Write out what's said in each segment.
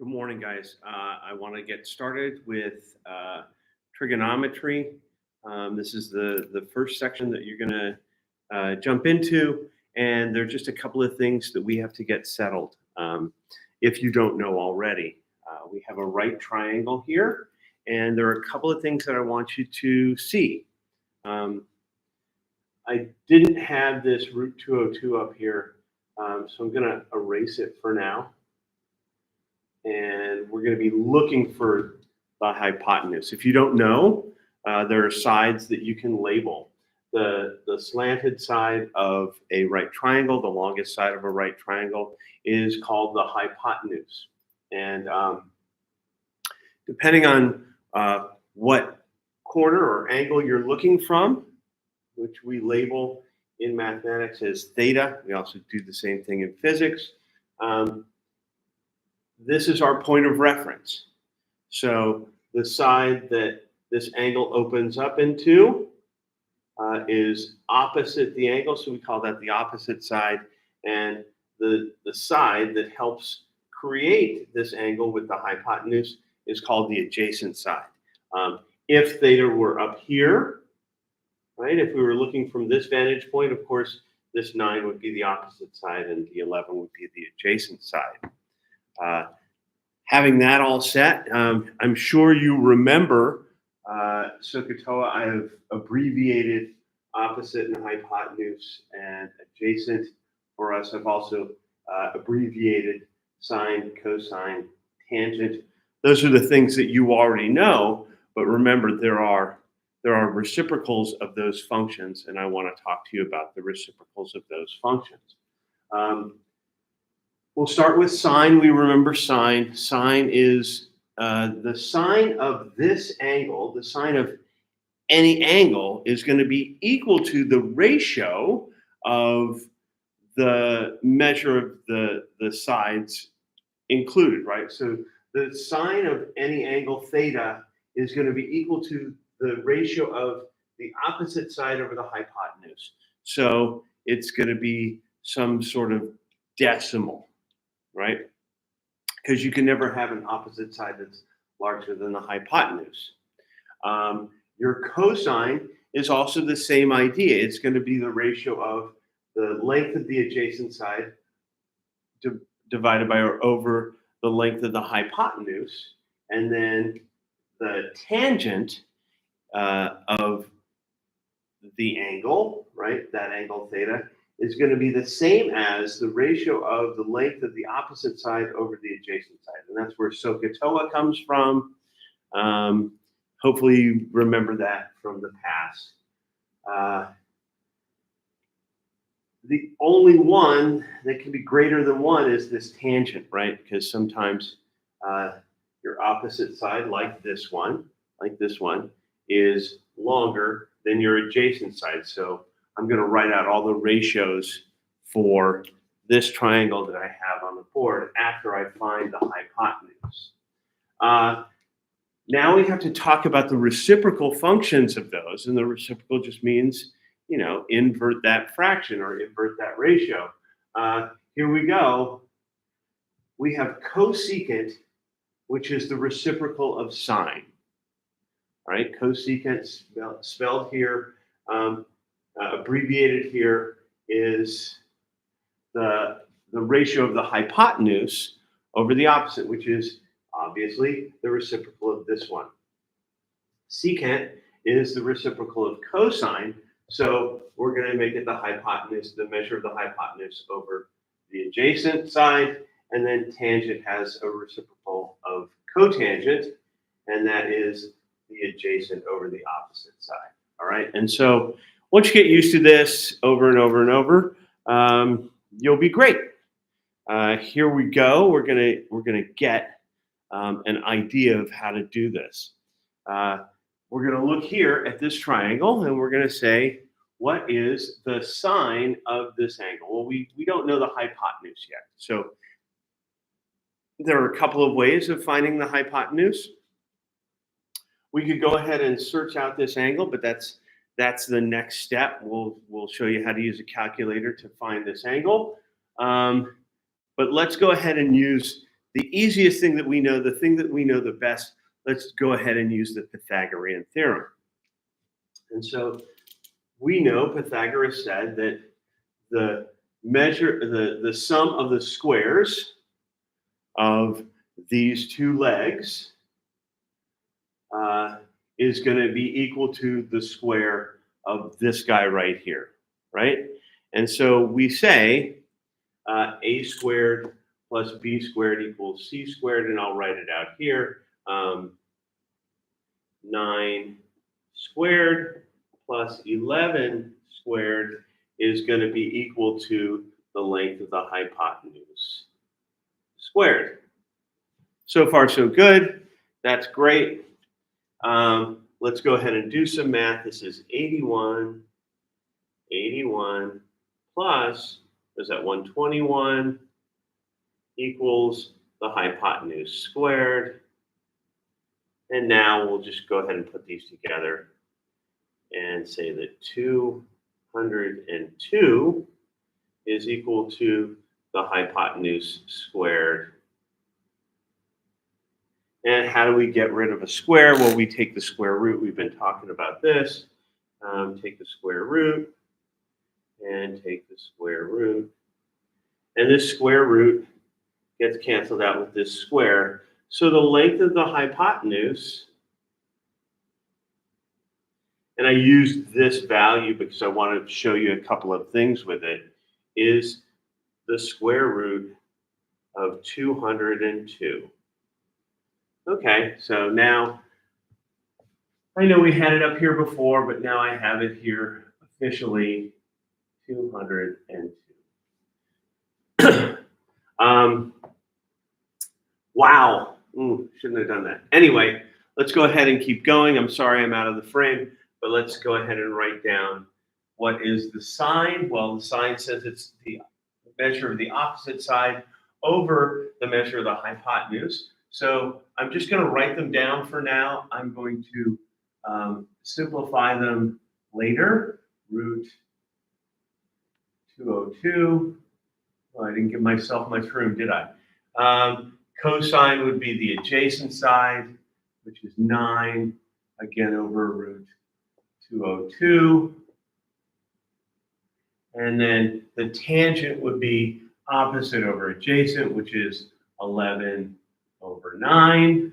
Good morning, guys. I want to get started with trigonometry. This is the first section that you're going to jump into, and there are just a couple of things that we have to get settled. If you don't know already, we have a right triangle here, and there are a couple of things that I want you to see. I didn't have this root 202 up here, so I'm going to erase it for now. And we're going to be looking for the hypotenuse. If you don't know, there are sides that you can label. The slanted side of a right triangle, the longest side of a right triangle, is called the hypotenuse. And depending on what corner or angle you're looking from, which we label in mathematics as theta, we also do the same thing in physics. This is our point of reference. So the side that this angle opens up into is opposite the angle, so we call that the opposite side. And the side that helps create this angle with the hypotenuse is called the adjacent side. If theta were up here, right, if we were looking from this vantage point, of course, this 9 would be the opposite side and the 11 would be the adjacent side. Having that all set, I'm sure you remember SOHCAHTOA. I have abbreviated opposite and hypotenuse, and adjacent for us. I've also abbreviated sine, cosine, tangent. Those are the things that you already know, but remember there are reciprocals of those functions, and I want to talk to you about the reciprocals of those functions. We'll start with sine. We remember sine. Sine is the sine of this angle. The sine of any angle is going to be equal to the ratio of the measure of the sides included, right? So the sine of any angle theta is going to be equal to the ratio of the opposite side over the hypotenuse. So it's going to be some sort of decimal, right? Because you can never have an opposite side that's larger than the hypotenuse. Your cosine is also the same idea. It's going to be the ratio of the length of the adjacent side divided by or over the length of the hypotenuse, and then the tangent of the angle, right? That angle theta is going to be the same as the ratio of the length of the opposite side over the adjacent side. And that's where SOHCAHTOA comes from. Hopefully you remember that from the past. The only one that can be greater than 1 is this tangent, right? Because sometimes your opposite side, like this one, is longer than your adjacent side. So I'm going to write out all the ratios for this triangle that I have on the board after I find the hypotenuse. Now we have to talk about the reciprocal functions of those, and the reciprocal just means, you know, invert that fraction or invert that ratio. Here we go. We have cosecant, which is the reciprocal of sine. All right, cosecant spelled here, abbreviated here, is the ratio of the hypotenuse over the opposite, which is obviously the reciprocal of this one. Secant is the reciprocal of cosine, so we're going to make it the hypotenuse, the measure of the hypotenuse over the adjacent side, and then tangent has a reciprocal of cotangent, and that is the adjacent over the opposite side. All right, and so once you get used to this over and over and over, you'll be great. Here we go. We're gonna get an idea of how to do this. We're gonna look here at this triangle, and we're gonna say, what is the sine of this angle? Well, we don't know the hypotenuse yet, so there are a couple of ways of finding the hypotenuse. We could go ahead and search out this angle, but that's the next step. We'll show you how to use a calculator to find this angle. But let's go ahead and use the easiest thing that we know, the thing that we know the best, let's go ahead and use the Pythagorean theorem. And so we know Pythagoras said that the the sum of the squares of these two legs is going to be equal to the square of this guy right here, right? And so we say a squared plus b squared equals c squared, and I'll write it out here. 9 squared plus 11 squared is going to be equal to the length of the hypotenuse squared. So far, so good. That's great. Let's go ahead and do some math. This is 81 plus, is that 121 equals the hypotenuse squared. And now we'll just go ahead and put these together and say that 202 is equal to the hypotenuse squared. And how do we get rid of a square? Well, we take the square root. We've been talking about this. Take the square root and take the square root. And this square root gets canceled out with this square. So the length of the hypotenuse, and I used this value because I wanted to show you a couple of things with it, is the square root of 202. Okay, so now I know we had it up here before, but now I have it here officially, 202. Wow, shouldn't have done that. Anyway, let's go ahead and keep going. I'm sorry I'm out of the frame, but let's go ahead and write down what is the sine. Well, the sine says it's the measure of the opposite side over the measure of the hypotenuse. So I'm just going to write them down for now. I'm going to simplify them later. Root 202. Well, I didn't give myself much room, did I? Cosine would be the adjacent side, which is 9, again over root 202. And then the tangent would be opposite over adjacent, which is 11 over 9.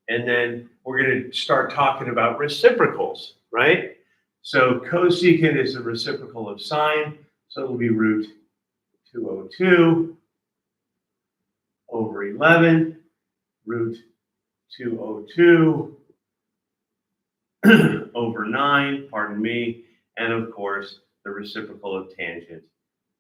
And then we're going to start talking about reciprocals, right? So cosecant is the reciprocal of sine, so it'll be root 202 over 11, root 202 over 9, pardon me, and of course, the reciprocal of tangent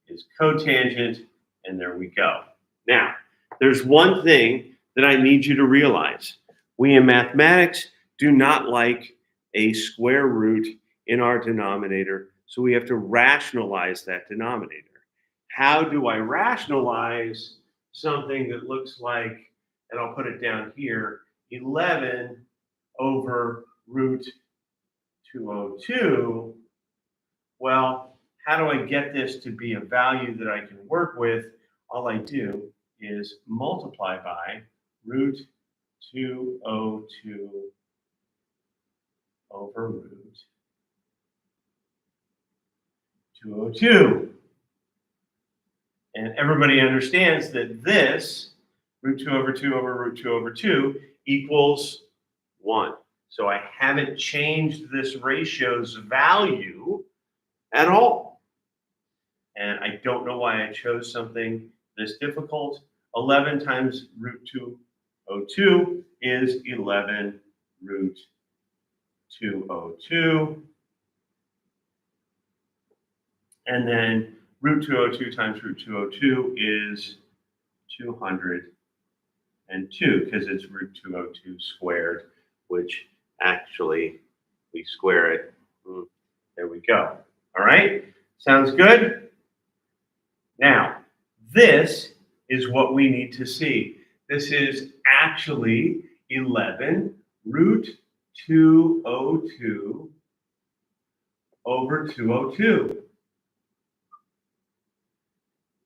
is cotangent, and there we go. Now, there's one thing that I need you to realize. We in mathematics do not like a square root in our denominator, so we have to rationalize that denominator. How do I rationalize something that looks like, and I'll put it down here, 11 over root 202? Well, how do I get this to be a value that I can work with? All I do is multiply by root 202 over root 202. And everybody understands that this, root 2 over 2 over root 2 over 2, equals 1. So I haven't changed this ratio's value at all. And I don't know why I chose something this difficult. 11 times root 202 is 11 root 202. And then root 202 times root 202 is 202, because it's root 202 squared, which actually we square it. There we go. All right, sounds good? Now, this is what we need to see. This is actually 11 root 202 over 202.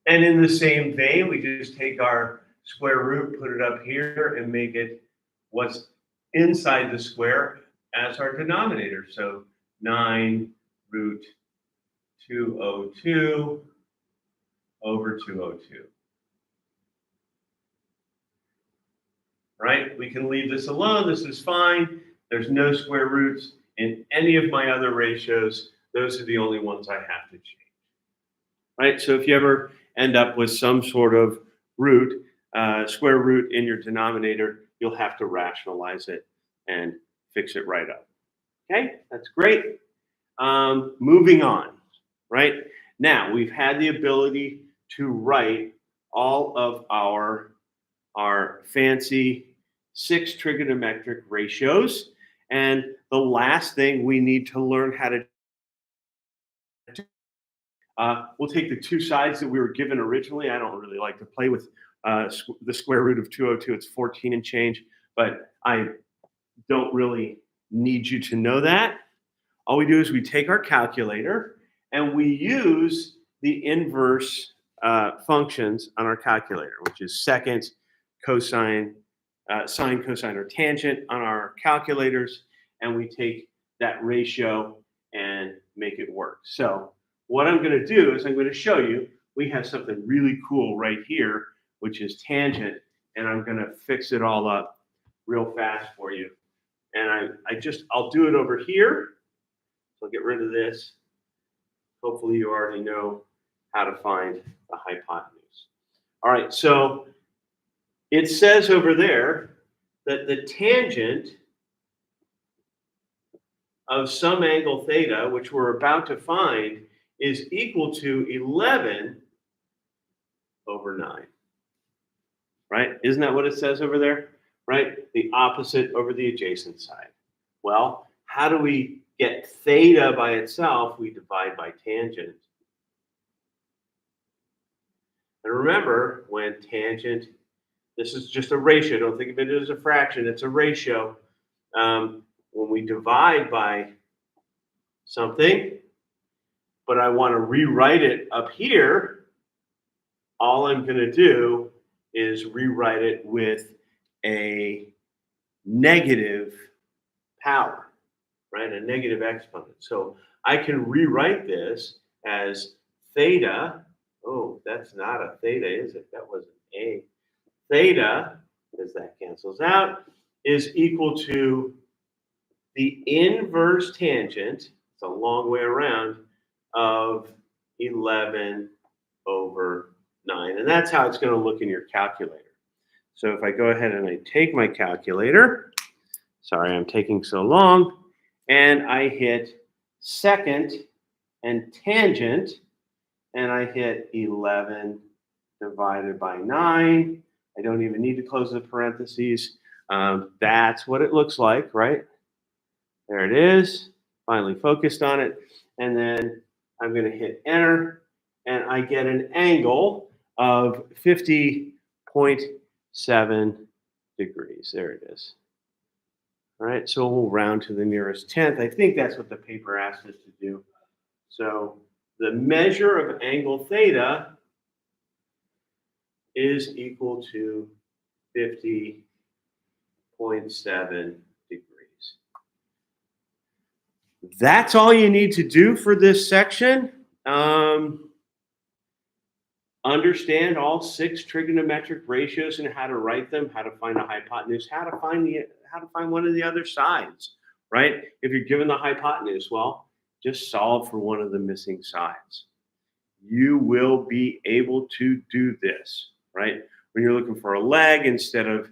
And in the same vein, we just take our square root, put it up here, and make it what's inside the square as our denominator. So 9 root 202 over 202. Right? We can leave this alone. This is fine. There's no square roots in any of my other ratios. Those are the only ones I have to change. Right? So if you ever end up with some sort of root, square root in your denominator, you'll have to rationalize it and fix it right up. Okay, that's great. Moving on, right? Now we've had the ability to write all of our fancy 6 trigonometric ratios. And the last thing we need to learn how to do, we'll take the two sides that we were given originally. I don't really like to play with the square root of 202. It's 14 and change, but I don't really need you to know that. All we do is we take our calculator and we use the inverse functions on our calculator, which is secant, cosine, sine, cosine, or tangent on our calculators, and we take that ratio and make it work. So what I'm going to do is I'm going to show you we have something really cool right here, which is tangent, and I'm going to fix it all up real fast for you. And I'll do it over here. So I'll get rid of this. Hopefully you already know how to find the hypotenuse. All right, so it says over there that the tangent of some angle theta, which we're about to find, is equal to 11 over 9. Right? Isn't that what it says over there? Right? The opposite over the adjacent side. Well, how do we get theta by itself? We divide by tangent. And remember, when tangent, this is just a ratio. Don't think of it as a fraction. It's a ratio. When we divide by something, but I want to rewrite it up here, all I'm going to do is rewrite it with a negative power, right? A negative exponent. So I can rewrite this as theta. Oh, that's not a theta, is it? That was an A. Theta, as that cancels out, is equal to the inverse tangent, it's a long way around, of 11 over 9. And that's how it's going to look in your calculator. So if I go ahead and I take my calculator, sorry I'm taking so long, and I hit secant and tangent, and I hit 11 divided by 9. I don't even need to close the parentheses. That's what it looks like, right? There it is. Finally focused on it. And then I'm going to hit enter, and I get an angle of 50.7 degrees. There it is. All right, so we'll round to the nearest tenth. I think that's what the paper asked us to do. So the measure of angle theta is equal to 50.7 degrees. That's all you need to do for this section. Understand all 6 trigonometric ratios and how to write them, how to find a hypotenuse, how to find one of the other sides, right? If you're given the hypotenuse, well, just solve for one of the missing sides. You will be able to do this, right? When you're looking for a leg, instead of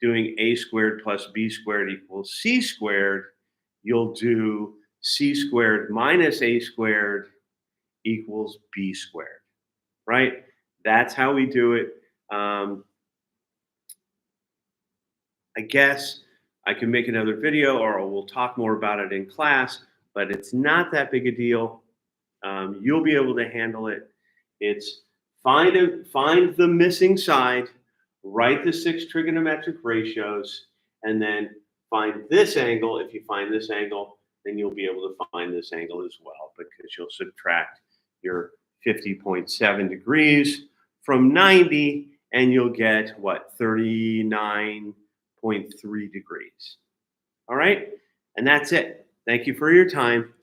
doing a squared plus b squared equals c squared, you'll do c squared minus a squared equals b squared, right? That's how we do it. I guess I can make another video or we'll talk more about it in class, but it's not that big a deal. You'll be able to handle it. It's find the missing side, write the 6 trigonometric ratios, and then find this angle. If you find this angle, then you'll be able to find this angle as well, because you'll subtract your 50.7 degrees from 90, and you'll get what, 39.3 degrees. All right, and that's it. Thank you for your time.